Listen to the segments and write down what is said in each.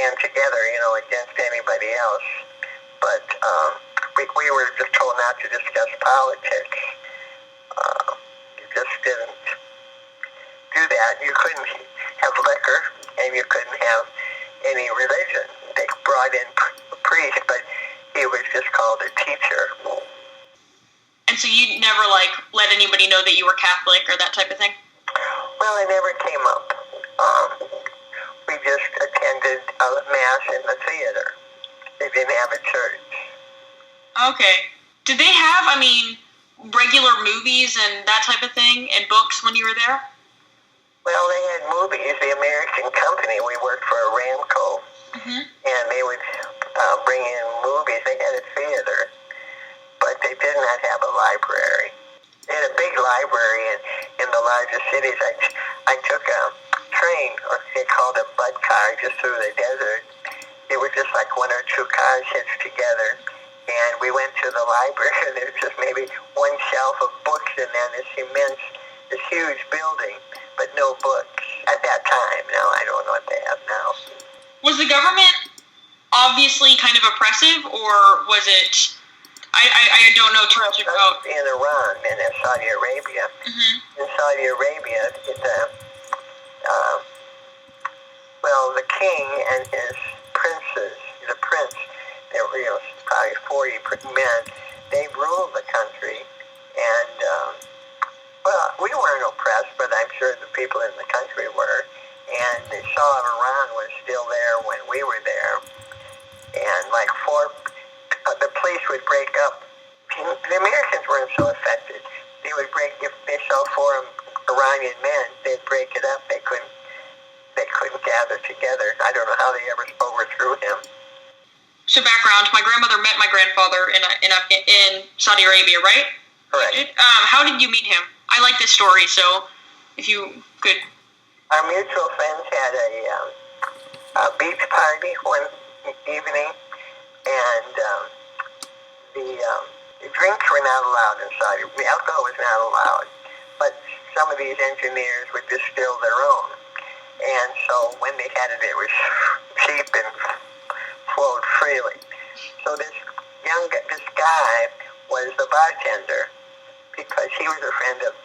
stand together, against anybody else. But we were just told not to discuss politics. You just didn't do that. You couldn't have liquor, and you couldn't have any religion. They brought in a priest, but he was just called a teacher. And so you never, let anybody know that you were Catholic or that type of thing? Well, it never came up. We just attended a mass in the theater. They didn't have a church. Okay. Did they have, regular movies and that type of thing and books when you were there? Well, they had movies. The American company, we worked for Aramco, and they would bring in movies. They had a theater, but they did not have a library. They had a big library in the largest cities. I took a train, or they called it a bud car, just through the desert. It was just like one or two cars hitched together. And we went to the library, and there was just maybe one shelf of books in there, this huge building, but no books at that time. Now, I don't know what they have now. Was the government obviously kind of oppressive, or was it... I don't know too much about... In Iran and in Saudi Arabia. In Saudi Arabia, the king and his princes, the prince, there were probably 40 men, they ruled the country, and we weren't oppressed, but I'm sure the people in the country were, and the Shah of Iran was still there when we were there, and the police would break up. The Americans weren't so affected. They would break, if they saw 4 Iranian men, they'd break it up. They couldn't gather together. I don't know how they ever overthrew him. So background, my grandmother met my grandfather in Saudi Arabia, right? Correct. How did you meet him? I like this story, so if you could... Our mutual friends had a beach party one evening, and the drinks were not allowed in Saudi. The alcohol was not allowed, but some of these engineers would distill their own. And so when they had it, it was cheap and flowed freely. So this guy was the bartender because he was a friend of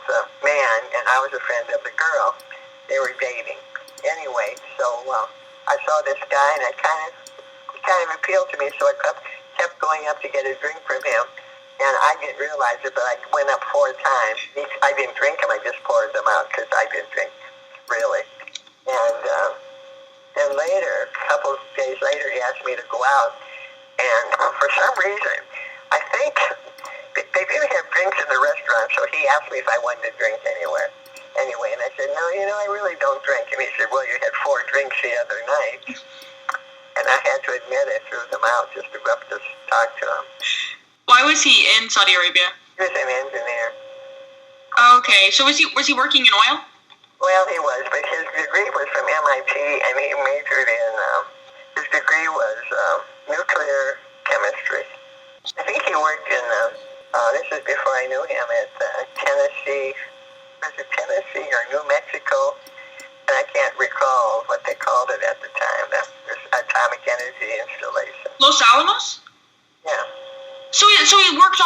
the man, and I was a friend of the girl. They were dating. Anyway, so I saw this guy, and it kind of appealed to me, so I kept going up to get a drink from him, and I didn't realize it, but I went up 4 times. I didn't drink them, I just poured them out because I didn't drink, really. And then later, a couple of days later, he asked me to go out, and for some reason, I think they didn't have drinks in the restaurant, so he asked me if I wanted to drink anywhere. Anyway, and I said, no, I really don't drink. And he said, well, you had 4 drinks the other night. And I had to admit I threw them out just to go up to talk to him. Why was he in Saudi Arabia? He was an engineer. Okay, so was he working in oil? Well, he was, but his degree was from MIT, and he majored in, his degree was nuclear chemistry. I think he worked in, this is before I knew him, at Tennessee or New Mexico, and I can't recall what they called it at the time. That was atomic energy installation. Los Alamos? Yeah. So he worked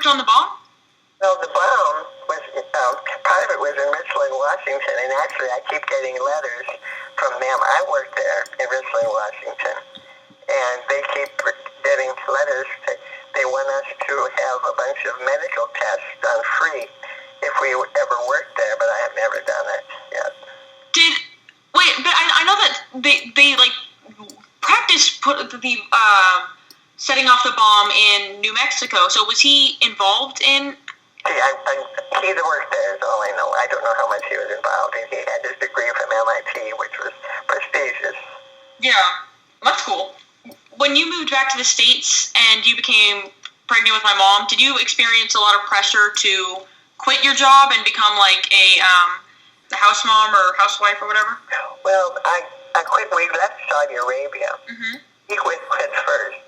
on the bomb? Well, the bomb was, part of it was in Richland, Washington, and actually I keep getting letters from them. I worked there in Richland, Washington, and they keep getting letters. They want us to have a bunch of medical tests done free if we ever worked there, but I have never done it yet. But I know that they practiced the setting off the bomb in New Mexico. So was he involved in? He worked there is all I know. I don't know how much he was involved in. He had his degree from MIT, which was prestigious. Yeah, that's cool. When you moved back to the States and you became pregnant with my mom, did you experience a lot of pressure to quit your job and become like a house mom or housewife or whatever? Well, I quit. We left Saudi Arabia. Mm-hmm. He quit first,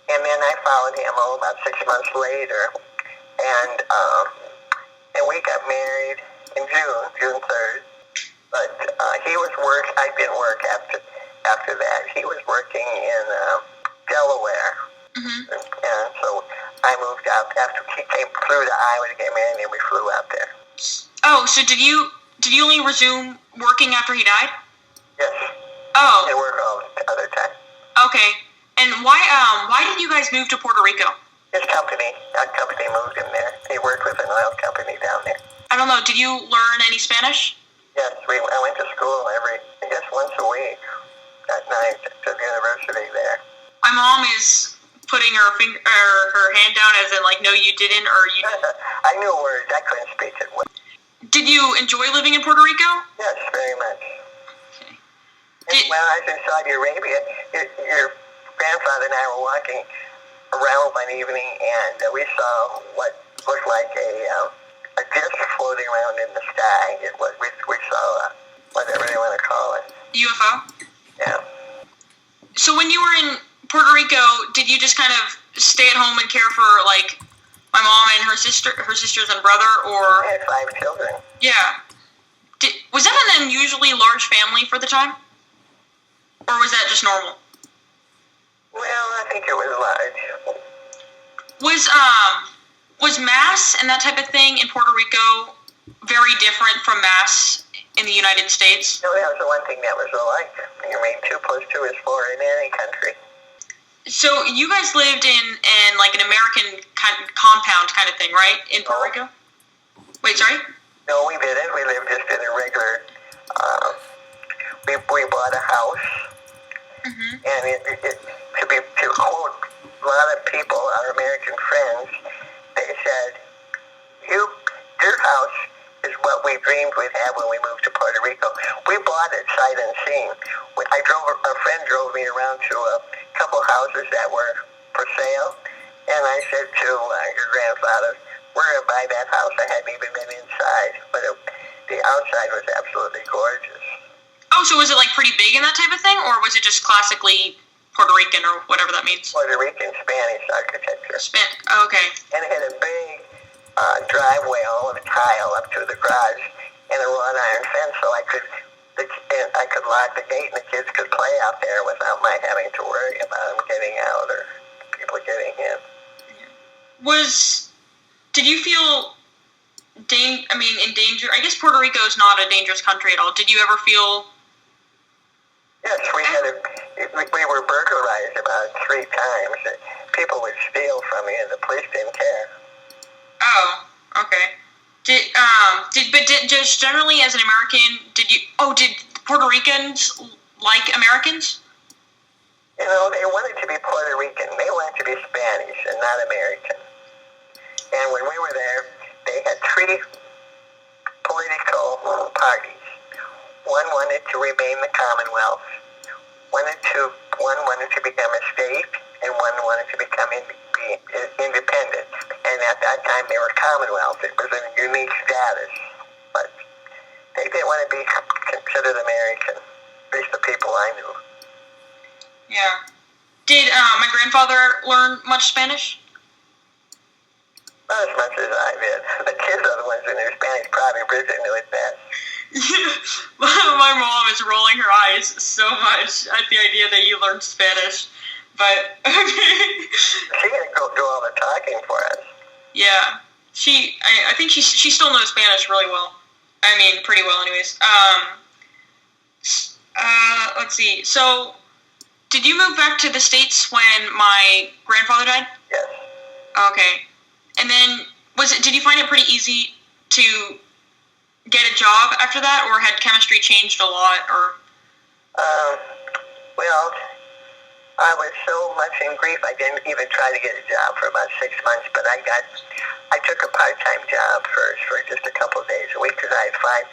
and then I followed him about 6 months later, and we got married in June 3rd. But he was I didn't work after. after that. He was working in Delaware. Mm-hmm. And so I moved out after he came through to Iowa to get married, and we flew out there. Oh, so did you only resume working after he died? Yes. Oh. And work all the other time. Okay. And why did you guys move to Puerto Rico? Our company moved him there. He worked with an oil company down there. I don't know. Did you learn any Spanish? Yes, I went to school once a week at night to the university there. My mom is putting her hand down as in like, no, you didn't, or you didn't. I knew words. I couldn't speak it well. Did you enjoy living in Puerto Rico? Yes, very much. Okay. When I was in Saudi Arabia, your grandfather and I were walking around one evening, and we saw what looked like a disc floating around in the sky. We saw whatever they want to call it. UFO? Yeah. So when you were in Puerto Rico, did you just kind of stay at home and care for like my mom and her sisters and brother, or? I had 5 children. Yeah. Was that an unusually large family for the time? Or was that just normal? Well, I think it was large. Was Mass and that type of thing in Puerto Rico very different from Mass in the United States? No, that was the one thing that was alike. I mean, 2 plus 2 is 4 in any country. So you guys lived in like an American compound kind of thing, right? In Puerto Rico? Wait, sorry? No, we didn't. We lived just in a regular. We bought a house, and to quote a lot of people, our American friends, they said, "Your house is what we dreamed we'd have when we moved to Puerto Rico." We bought it sight unseen. A friend drove me around to a couple houses that were for sale, and I said to your grandfather, "We're going to buy that house." I hadn't even been inside, but the outside was absolutely gorgeous. Oh, so was it like pretty big and that type of thing, or was it just classically Puerto Rican or whatever that means? Puerto Rican Spanish architecture. Okay. And it had a big driveway, all of tile up to the garage, and a wrought iron fence, so I could lock the gate and the kids could play out there without my having to worry about them getting out or people getting in. Did you feel in danger? I guess Puerto Rico is not a dangerous country at all. Did you ever feel? Yes, we were burglarized about 3 times. People would steal from me, and the police didn't care. Oh, okay. Did just generally as an American, did Puerto Ricans like Americans? You know, they wanted to be Puerto Rican. They wanted to be Spanish and not American. And when we were there, they had 3 political parties. One wanted to remain the Commonwealth. One wanted to become a state, and one wanted to become independent. And at that time, they were Commonwealth. It was a unique status. But they didn't want to be considered American, at least the people I knew. Yeah. Did my grandfather learn much Spanish? Not as much as I did. The kids are the ones who knew Spanish. Probably Bridget knew it best. Yeah. My mom is rolling her eyes so much at the idea that you learned Spanish. But, okay. She can go do all the talking for us. Yeah. I think she still knows Spanish really well. I mean, pretty well anyways. Let's see. So, did you move back to the States when my grandfather died? Yes. Okay. And then, did you find it pretty easy to get a job after that, or had chemistry changed a lot, or? Well, I was so much in grief, I didn't even try to get a job for about 6 months, but I took a part-time job first for just a couple of days a week, because I had 5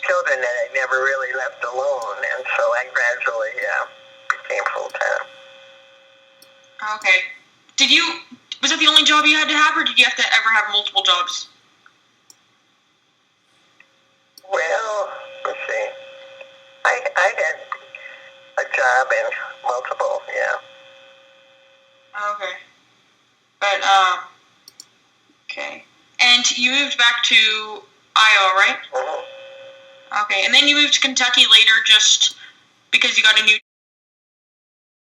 children that I never really left alone, and so I gradually became full-time. Okay. Was that the only job you had to have, or did you have to ever have multiple jobs? Well, let's see. I had a job in multiple, yeah. Okay. But, okay. And you moved back to Iowa, right? Mm-hmm. Okay. And then you moved to Kentucky later just because you got a new